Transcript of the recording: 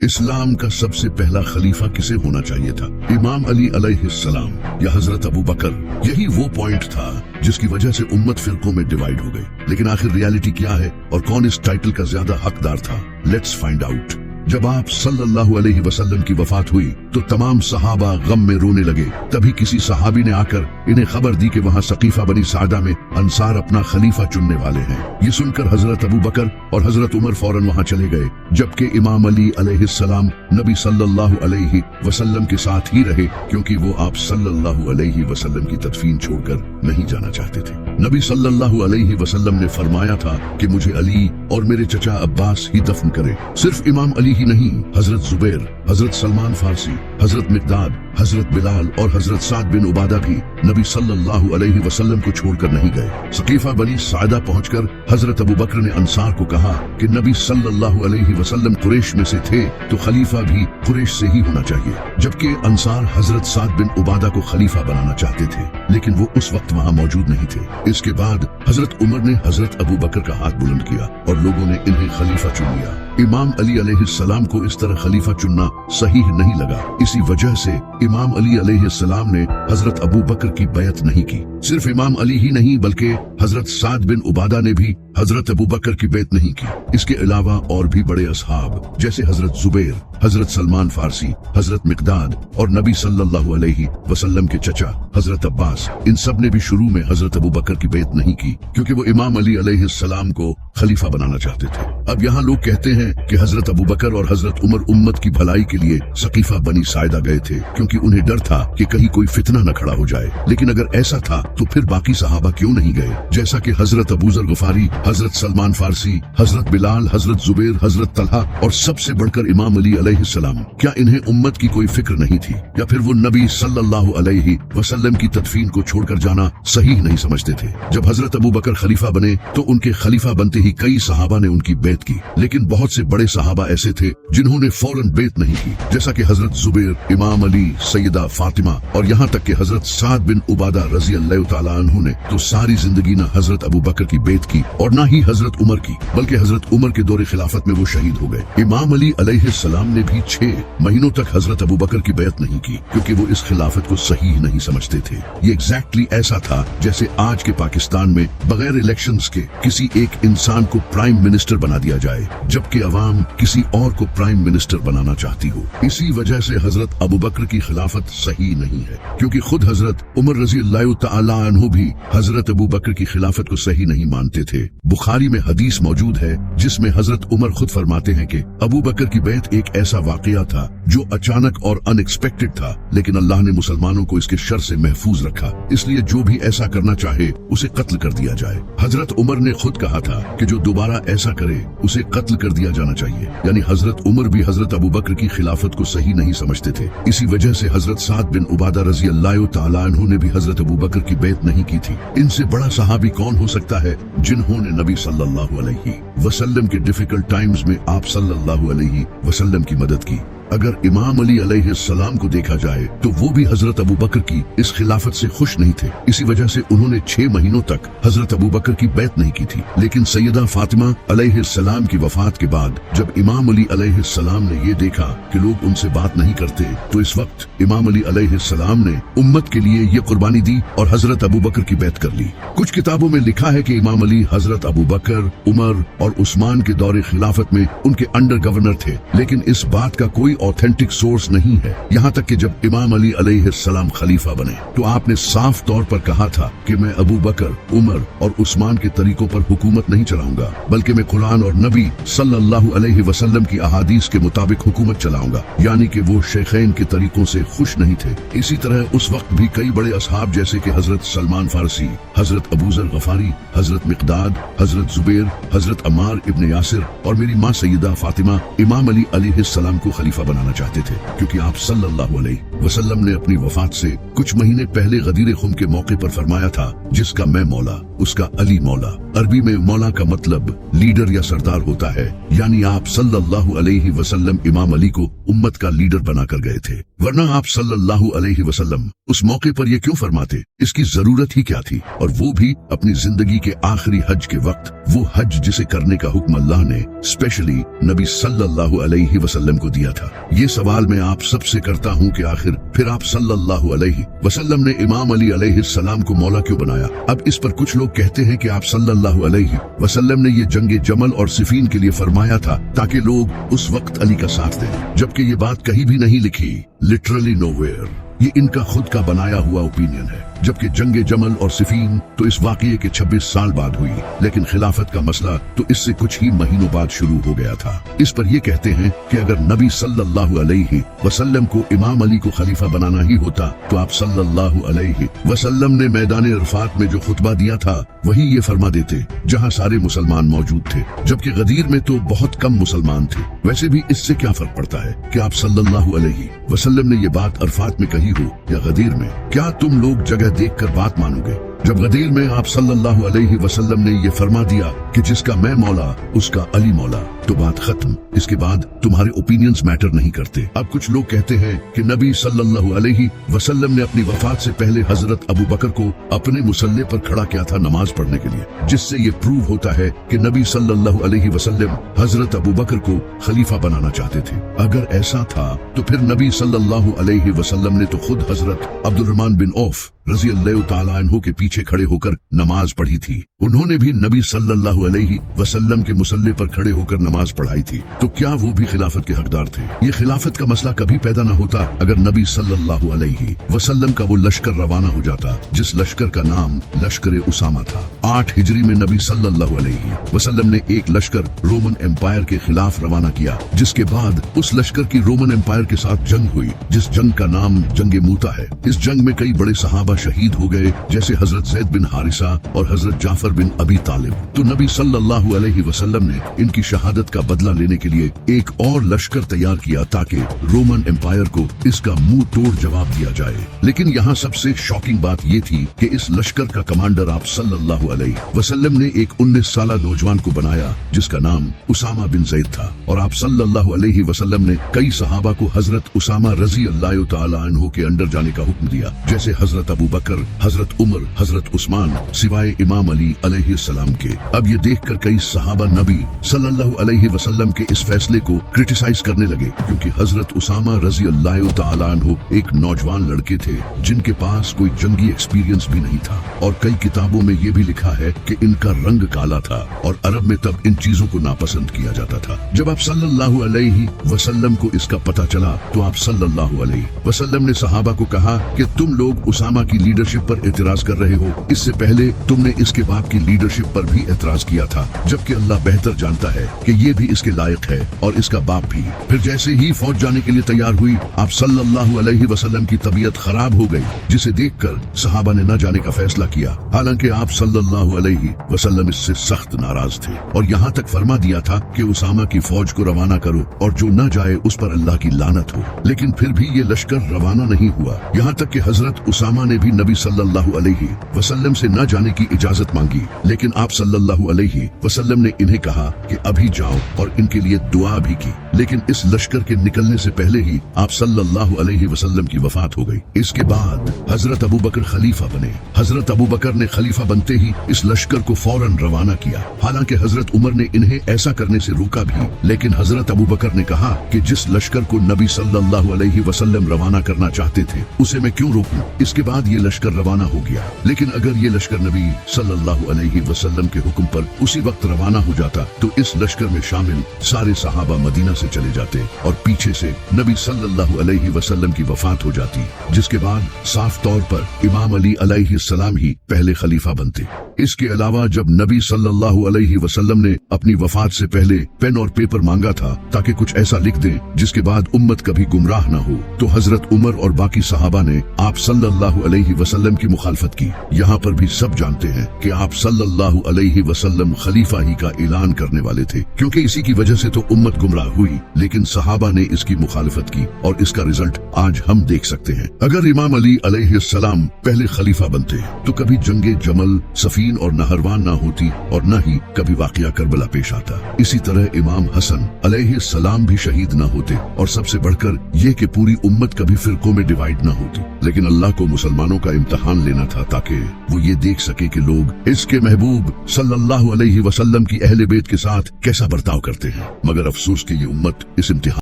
इस्लाम का सबसे पहला खलीफा किसे होना चाहिए था? इमाम अली अलैहिस्सलाम या हजरत अबू बकर? यही वो पॉइंट था जिसकी वजह से उम्मत फिरकों में डिवाइड हो गई। लेकिन आखिर रियलिटी क्या है और कौन इस टाइटल का ज्यादा हकदार था? Let's find out. जब आप सल्लल्लाहु अलैहि वसल्लम की वफात हुई तो तमाम सहाबा गम में रोने लगे। तभी किसी सहाबी ने आकर इन्हें खबर दी कि वहाँ सकीफा बनी सादा में अंसार अपना खलीफा चुनने वाले हैं। ये सुनकर हजरत अबू बकर और हजरत उमर फौरन वहाँ चले गए, जबकि इमाम अली अलैहिस्सलाम नबी सल्लल्लाहु अलैहि वसल्लम के साथ ही रहे, क्योंकि वो आप सल्लल्लाहु अलैहि वसल्लम की तदफीन छोड़कर नहीं जाना चाहते थे। नबी सल्लल्लाहु अलैहि वसल्लम ने फरमाया था कि मुझे अली और मेरे चचा अब्बास ही दफन करे। सिर्फ इमाम अली ही नहीं, हजरत जुबैर, हजरत सलमान फारसी, हजरत मिकदाद, हजरत बिलाल और हजरत साद बिन उबादा भी नबी सल्लल्लाहु अलैहि वसल्लम को छोड़कर नहीं गए। सकीफा बनी सादा पहुंचकर हजरत अबू बकर ने अंसार को कहा कि नबी सल्लल्लाहु अलैहि वसल्लम कुरैश में से थे तो खलीफा भी कुरैश से ही होना चाहिए। जबकि अंसार हजरत साद बिन उबादा को खलीफा बनाना चाहते थे, लेकिन वो उस वक्त वहाँ मौजूद नहीं थे। इसके बाद हजरत उमर ने हजरत अबू बकर का हाथ बुलंद किया और लोगों ने इन्हें खलीफा चुन लिया। इमाम अली अलैहिस्सलाम को इस तरह खलीफा चुनना सही नहीं लगा। इसी वजह से इमाम अली अलैहिस्सलाम ने हजरत अबू बकर की बैत नहीं की। सिर्फ इमाम अली ही नहीं बल्कि हजरत साद बिन उबादा ने भी हजरत अबू बकर की बैत नहीं की। इसके अलावा और भी बड़े असहाब जैसे हजरत जुबैर, हजरत सलमान फारसी, हजरत मिकदाद और नबी सल्लल्लाहु अलैहि वसल्लम के चचा हजरत अब्बास, इन सब ने भी शुरू में हजरत अबू बकर की बैत नहीं की, क्योंकि वो इमाम अली अलैहिस्सलाम को खलीफा बनाना चाहते थे। अब यहाँ लोग कहते हैं कि हजरत अबू बकर और हजरत उमर उम्मत की भलाई के लिए सकीफा बनी सायदा गए थे, क्योंकि उन्हें डर था कि कहीं कोई फितना न खड़ा हो जाए। लेकिन अगर ऐसा था तो फिर बाकी सहाबा क्यों नहीं गए? जैसा कि हजरत अबू जर गफारी, हजरत सलमान फारसी, हजरत बिलाल, हजरत जुबैर, हजरत तलहा और सबसे बढ़कर इमाम अली अलैहिस्सलाम, क्या इन्हें उम्मत की कोई फिक्र नहीं थी? या फिर वो नबी सल्लल्लाहु अलैहि वसल्लम की तदफीन को छोड़कर जाना सही नहीं समझते थे? जब हजरत अबू बकर खलीफा बने तो उनके खलीफा बनते ही कई सहाबा ने उनकी बैत की, लेकिन बहुत से बड़े सहाबा ऐसे थे जिन्होंने फौरन बैत नहीं की, जैसा कि हजरत जुबैर, इमाम अली, सैयदा फातिमा और यहाँ तक कि हजरत साद बिन उबादा रजी अल्लाह तआला अन्हु ने तो सारी जिंदगी न हजरत अबू बकर की बैत की और न ही हजरत उमर की, बल्कि हजरत उमर के दौरे खिलाफत में वो शहीद हो गए। इमाम अली अलैहिस्सलाम ने भी 6 महीनों तक हजरत अबू बकर की बैत नहीं की, क्योंकि वो इस खिलाफत को सही नहीं समझते थे। ये एग्जैक्टली ऐसा था जैसे आज के पाकिस्तान में बगैर इलेक्शंस के किसी एक इंसान को प्राइम मिनिस्टर बना दिया जाए, जबकि अवाम किसी और को प्राइम मिनिस्टर बनाना चाहती हो। इसी वजह से हजरत अबू बकर की खिलाफत सही नहीं है, क्योंकि खुद हजरत उमर रजी अल्लाह तआला अन्हु भी हजरत अबू बकर की खिलाफत को सही नहीं मानते थे। बुखारी में हदीस मौजूद है जिसमें हजरत उमर खुद फरमाते हैं कि अबू बकर की बैत एक ऐसा वाकया था जो अचानक और अनएक्सपेक्टेड था, लेकिन अल्लाह ने मुसलमानों को इसके शर से महफूज रखा, इसलिए जो भी ऐसा करना चाहे उसे कत्ल कर दिया जाए। हजरत उमर ने खुद कहा था कि जो दोबारा ऐसा करे उसे कत्ल कर दिया जाना चाहिए। यानी हजरत उमर भी हजरत अबू बकर की खिलाफत को सही नहीं समझते थे। इसी वजह से हजरत साद बिन उबादा रजी अल्लाह तआला अन्हु ने भी हजरत अबू बकर की बैत नहीं की थी। इनसे बड़ा सहाबी कौन हो सकता है जिन्होंने नबी सल्लल्लाहु अलैहि वसल्लम के डिफिकल्ट टाइम्स में आप सल्लल्लाहु अलैहि वसल्लम की मदद की? अगर इमाम अली अलैहिस्सलाम को देखा जाए तो वो भी हजरत अबू बकर की इस खिलाफत से खुश नहीं थे। इसी वजह से उन्होंने 6 महीनों तक हजरत अबू बकर की बैत नहीं की थी। लेकिन सैयदा फातिमा अलैहिस्सलाम की वफात के बाद जब इमाम अली अलैहिस्सलाम ने ये देखा कि लोग उनसे बात नहीं करते, तो इस वक्त इमाम अली अलैहिस्सलाम ने उम्मत के लिए ये कुर्बानी दी और हजरत अबू बकर की बैत कर ली। कुछ किताबों में लिखा है कि इमाम अली हजरत अबू बकर, उमर और उस्मान के दौरे खिलाफत में उनके अंडर गवर्नर थे, लेकिन इस बात का कोई ऑथेंटिक सोर्स नहीं है। यहाँ तक कि जब इमाम अली अलैहिस्सलाम खलीफा बने तो आपने साफ तौर पर कहा था कि मैं अबू बकर, उमर और उस्मान के तरीकों पर हुकूमत नहीं चलाऊंगा, बल्कि मैं कुरान और नबी सल्लल्लाहु अलैहि वसल्लम की अहादीस के मुताबिक हुकूमत चलाऊंगा। यानी कि वो शेखैन के तरीकों से खुश नहीं थे। इसी तरह उस वक्त भी कई बड़े असहाब जैसे कि हजरत सलमान फारसी, हजरत अबू जर गफारी, हजरत मिकदाद, हजरत जुबैर, हजरत अम्मार इब्न यासिर और मेरी माँ सैयदा फातिमा इमाम अली अलैहिस्सलाम को खलीफा बनाना चाहते थे, क्योंकि आप सल्लल्लाहु अलैहि वसल्लम ने अपनी वफात से कुछ महीने पहले गदीर खुम के मौके पर फरमाया था, जिसका मैं मौला उसका अली मौला। अरबी में मौला का मतलब लीडर या सरदार होता है, यानी आप सल्लल्लाहु अलैहि वसल्लम इमाम अली को उम्मत का लीडर बनाकर गए थे, वरना आप सल्लल्लाहु अलैहि वसल्लम उस मौके पर ये क्यों फरमाते? इसकी जरूरत ही क्या थी? और वो भी अपनी जिंदगी के आखिरी हज के वक्त, वो हज जिसे करने का हुक्म अल्लाह ने स्पेशली नबी सल्लल्लाहु अलैहि वसल्लम को दिया था। ये सवाल मैं आप सबसे करता हूँ कि आखिर फिर आप सल्लल्लाहु अलैहि वसल्लम ने इमाम अली अलैहिस्सलाम को मौला क्यों बनाया? अब इस पर कुछ लोग कहते हैं कि आप सल्लल्लाहु अलैहि वसल्लम ने ये जंगे जमल और सिफीन के लिए फरमाया था ताकि लोग उस वक्त अली का साथ दें, जबकि ये बात कहीं भी नहीं लिखी, लिटरली नोवेयर। ये इनका खुद का बनाया हुआ ओपिनियन है, जबकि जंगे जमल और सिफीन तो इस वाक़ये के 26 साल बाद हुई, लेकिन खिलाफत का मसला तो इससे कुछ ही महीनों बाद शुरू हो गया था। इस पर ये कहते हैं कि अगर नबी सल्लल्लाहु अलैहि वसल्लम को इमाम अली को खलीफा बनाना ही होता तो आप सल्लल्लाहु अलैहि वसल्लम ने मैदान अरफात में जो खुतबा दिया था वही ये फरमा देते, जहाँ सारे मुसलमान मौजूद थे, जबकि गदीर में तो बहुत कम मुसलमान थे। वैसे भी इससे क्या फर्क पड़ता है कि आप सल्लल्लाहु अलैहि वसल्लम ने ये बात अरफात में कही हो या गदीर में? क्या तुम लोग जगह देखकर बात मानोगे? जब गदीर में आप सल्लल्लाहु अलैहि वसल्लम ने ये फरमा दिया कि जिसका मैं मौला उसका अली मौला, तो बात खत्म। इसके बाद तुम्हारे ओपिनियंस मैटर नहीं करते। अब कुछ लोग कहते हैं कि नबी सल्लल्लाहु अलैहि वसल्लम ने अपनी वफात से पहले हजरत अबू बकर को अपने मुसल्ले पर खड़ा किया था नमाज पढ़ने के लिए, जिससे ये प्रूव होता है कि नबी सल्लल्लाहु अलैहि वसल्लम हजरत अबू बकर को खलीफा बनाना चाहते थे। अगर ऐसा था तो फिर नबी सल्लल्लाहु अलैहि वसल्लम ने तो खुद हजरत अब्दुर्रहमान बिन औफ रज़ी अल्लाह तआला अन्हु के पीछे खड़े होकर नमाज पढ़ी थी। उन्होंने भी नबी सल्लल्लाहु अलैहि वसल्लम के मुसल्ले पर खड़े होकर नमाज पढ़ाई थी, तो क्या वो भी खिलाफत के हकदार थे? ये खिलाफत का मसला कभी पैदा न होता अगर नबी सल्लल्लाहु अलैहि वसल्लम का वो लश्कर रवाना हो जाता, जिस लश्कर का नाम लश्कर उसामा था। 8 हिजरी में नबी सल्लल्लाहु अलैहि वसल्लम ने एक लश्कर रोमन एम्पायर के खिलाफ रवाना किया, जिसके बाद उस लश्कर की रोमन एम्पायर के साथ जंग हुई, जिस जंग का नाम जंगे मूता है। इस जंग में कई बड़े सहाबा शहीद हो गए, जैसे हजरत ज़ैद बिन हारिसा और हजरत जाफर बिन अबी तालिब। तो नबी सल्लल्लाहु अलैहि वसल्लम ने इनकी शहादत का बदला लेने के लिए एक और लश्कर तैयार किया ताकि रोमन एम्पायर को इसका मुंह तोड़ जवाब दिया जाए। लेकिन यहाँ सबसे शॉकिंग बात ये थी कि इस लश्कर का कमांडर आप सल्लल्लाहु अलैहि वसल्लम ने एक 19 साला नौजवान को बनाया, जिसका नाम उसामा बिन ज़ैद था, और आप सल्लल्लाहु अलैहि वसल्लम ने कई सहाबा को हजरत उसामा रज़ी अल्लाह तआला अन्हु के अंडर जाने का हुक्म दिया, जैसे हजरत अबू बकर, हजरत उमर, हजरत उस्मान, सिवाय इमाम अली अलैहिस्सलाम के। अब ये देखकर कई सहाबा नबी सल्लल्लाहु अलैहि वसल्लम के इस फैसले को क्रिटिसाइज करने लगे, क्योंकि हजरत उसामा रज़ी अल्लाह तआला अन्हु एक नौजवान लड़के थे जिनके पास कोई जंगी एक्सपीरियंस भी नहीं था, और कई किताबों में ये भी लिखा है कि इनका रंग काला था, और अरब में तब इन चीजों को नापसंद किया जाता था। जब आप सल्लल्लाहु अलैहि वसल्लम को इसका पता चला तो आप सल्लल्लाहु अलैहि वसल्लम ने सहाबा को कहा कि तुम लोग उसामा की लीडरशिप पर एतराज कर रहे हो, इससे पहले तुमने इसके बाप की लीडरशिप पर भी एतराज किया था, जबकि अल्लाह बेहतर जानता है कि ये भी इसके लायक है और इसका बाप भी। फिर जैसे ही फौज जाने के लिए तैयार हुई, आप सल्लल्लाहु अलैहि वसल्लम की तबीयत खराब हो गई, जिसे देखकर सहाबा ने न जाने का फैसला किया। हालांकि आप सल्लल्लाहु अलैहि वसल्लम इससे सख्त नाराज थे और यहाँ तक फरमा दिया था कि उसामा की फौज को रवाना करो और जो न जाए उस पर अल्लाह की लानत हो। लेकिन फिर भी ये लश्कर रवाना नहीं हुआ, यहाँ तक कि हजरत उसामा ने भी नबी सल्लल्लाहु अलैहि वसल्लम से न जाने की इजाजत मांगी, लेकिन आप सल्लल्लाहु अलैहि वसल्लम ने इन्हें कहा कि अभी जाओ और इनके लिए दुआ भी की। लेकिन इस लश्कर के निकलने से पहले ही आप सल्लल्लाहु अलैहि वसल्लम की वफात हो गई। इसके बाद हजरत अबू बकर खलीफा बने। हजरत अबू बकर ने खलीफा बनते ही इस लश्कर को फौरन रवाना किया। हालांकि हजरत उमर ने इन्हें ऐसा करने से रोका भी, लेकिन हजरत अबू बकर ने कहा कि जिस लश्कर को नबी सल्लल्लाहु अलैहि वसल्लम रवाना करना चाहते थे उसे मैं क्यों रोकूं। इसके बाद ये लश्कर रवाना हो गया। लेकिन अगर ये लश्कर नबी सल्लल्लाहु अलैहि वसल्लम के हुक्म पर उसी वक्त रवाना हो जाता तो इस लश्कर में शामिल सारे सहाबा मदीना से चले जाते और पीछे से नबी सल्लल्लाहु अलैहि वसल्लम की वफात हो जाती, जिसके बाद साफ तौर पर इमाम अली अलैहिस्सलाम ही पहले खलीफा बनते। इसके अलावा जब नबी सल्लल्लाहु अलैहि वसल्लम ने अपनी वफात से पहले पेन और पेपर मांगा था ताकि कुछ ऐसा लिख दें जिसके बाद उम्मत कभी गुमराह न हो, तो हजरत उमर और बाकी सहाबा ने आप सल्लल्लाहु अलैहि अलैहि वसल्लम की मुखालफत की। यहाँ पर भी सब जानते हैं कि आप सल्लल्लाहु अलैहि वसल्लम खलीफा ही का ऐलान करने वाले थे, क्योंकि इसी की वजह से तो उम्मत गुमराह हुई। लेकिन सहाबा ने इसकी मुखालफत की और इसका रिजल्ट आज हम देख सकते हैं। अगर इमाम अली अलैहिस्सलाम पहले खलीफा बनते तो कभी जंगे जमल, सफीन और नहरवान ना होती और न ही कभी वाकया करबला पेश आता। इसी तरह इमाम हसन अलैहिस्सलाम भी शहीद न होते और सबसे बढ़कर ये कि पूरी उम्मत कभी फिरकों में डिवाइड न होती। लेकिन अल्लाह को मुसलमानों का इम्तिहान लेना था ताकि वो ये देख सके कि लोग इसके महबूब सल्लल्लाहु अलैहि वसल्लम की अहले बैत के साथ कैसा बर्ताव करते हैं। मगर अफसोस कि ये उम्मत इस इम्तिहान